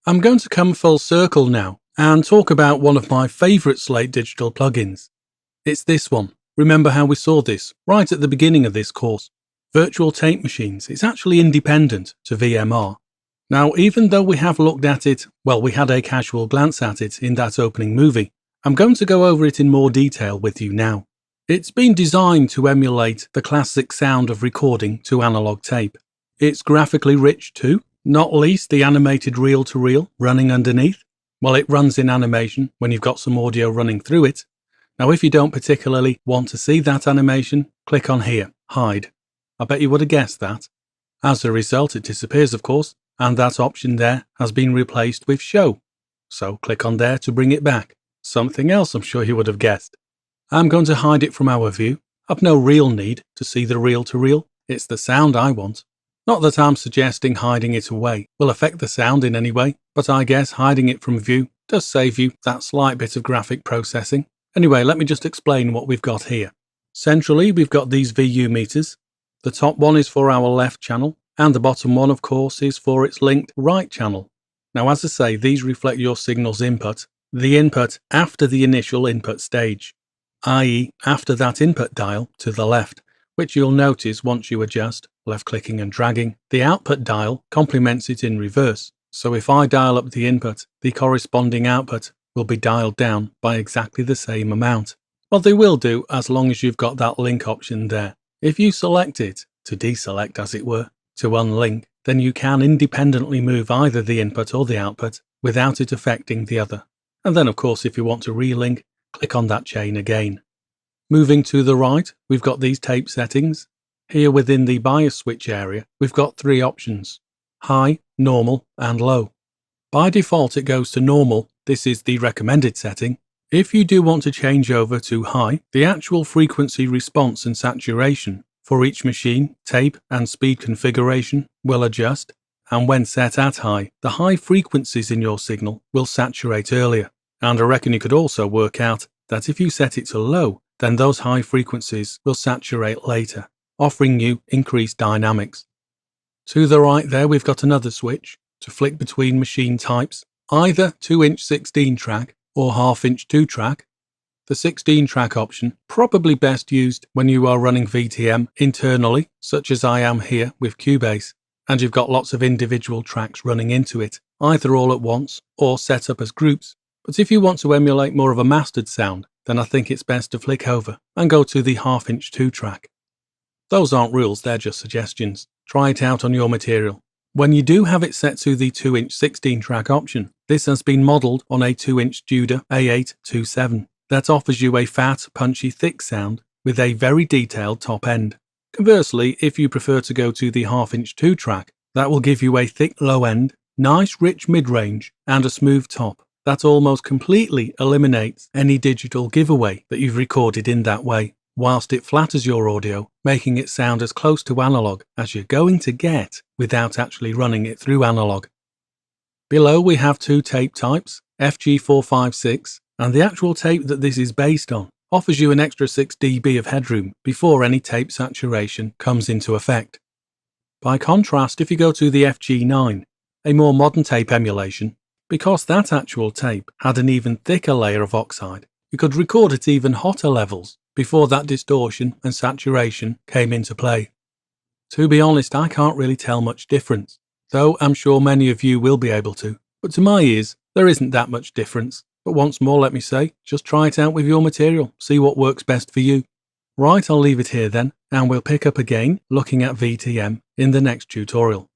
I'm going to come full circle now and talk about one of my favourite Slate Digital plugins. It's this one. Remember how we saw this right at the beginning of this course? Virtual tape machines. It's actually independent to VMR. Now, even though we have looked at it, well, we had a casual glance at it in that opening movie, I'm going to go over it in more detail with you now. It's been designed to emulate the classic sound of recording to analog tape. It's graphically rich too, not least the animated reel-to-reel running underneath. Well, it runs in animation when you've got some audio running through it. Now, if you don't particularly want to see that animation, click on here, Hide. I bet you would have guessed that. As a result, it disappears, of course, and that option there has been replaced with Show. So click on there to bring it back. Something else I'm sure you would have guessed. I'm going to hide it from our view. I've no real need to see the reel-to-reel. It's the sound I want. Not that I'm suggesting hiding it away will affect the sound in any way, but I guess hiding it from view does save you that slight bit of graphic processing. Anyway, let me just explain what we've got here. Centrally, we've got these VU meters. The top one is for our left channel, and the bottom one, of course, is for its linked right channel. Now, as I say, these reflect your signal's input, the input after the initial input stage, i.e. after that input dial to the left, which you'll notice once you adjust, left-clicking and dragging, the output dial complements it in reverse. So if I dial up the input, the corresponding output will be dialed down by exactly the same amount. Well, they will do as long as you've got that link option there. If you select it, to deselect as it were, to unlink, then you can independently move either the input or the output without it affecting the other. And then, of course, if you want to relink, click on that chain again. Moving to the right, we've got these tape settings. Here within the bias switch area, we've got three options: high, normal, and low. By default, it goes to normal. This is the recommended setting. If you do want to change over to high, the actual frequency response and saturation for each machine, tape, and speed configuration will adjust, and when set at high, the high frequencies in your signal will saturate earlier. And I reckon you could also work out that if you set it to low, then those high frequencies will saturate later, offering you increased dynamics. To the right there, we've got another switch to flick between machine types, either 2-inch 16-track or half-inch 2-track. The 16-track option probably best used when you are running VTM internally, such as I am here with Cubase, and you've got lots of individual tracks running into it, either all at once or set up as groups. But if you want to emulate more of a mastered sound, then I think it's best to flick over and go to the half-inch 2-track. Those aren't rules, they're just suggestions. Try it out on your material. When you do have it set to the 2-inch 16-track option, this has been modelled on a 2-inch Judah A827 that offers you a fat, punchy, thick sound with a very detailed top end. Conversely, if you prefer to go to the half-inch 2-track, that will give you a thick low end, nice rich mid-range, and a smooth top. That almost completely eliminates any digital giveaway that you've recorded in that way, whilst it flatters your audio, making it sound as close to analog as you're going to get without actually running it through analog. Below we have two tape types, FG456, and the actual tape that this is based on offers you an extra 6 dB of headroom before any tape saturation comes into effect. By contrast, if you go to the FG9, a more modern tape emulation, because that actual tape had an even thicker layer of oxide, you could record at even hotter levels before that distortion and saturation came into play. To be honest, I can't really tell much difference, though I'm sure many of you will be able to. But to my ears, there isn't that much difference. But once more, let me say, just try it out with your material, see what works best for you. Right, I'll leave it here then, and we'll pick up again looking at VTM in the next tutorial.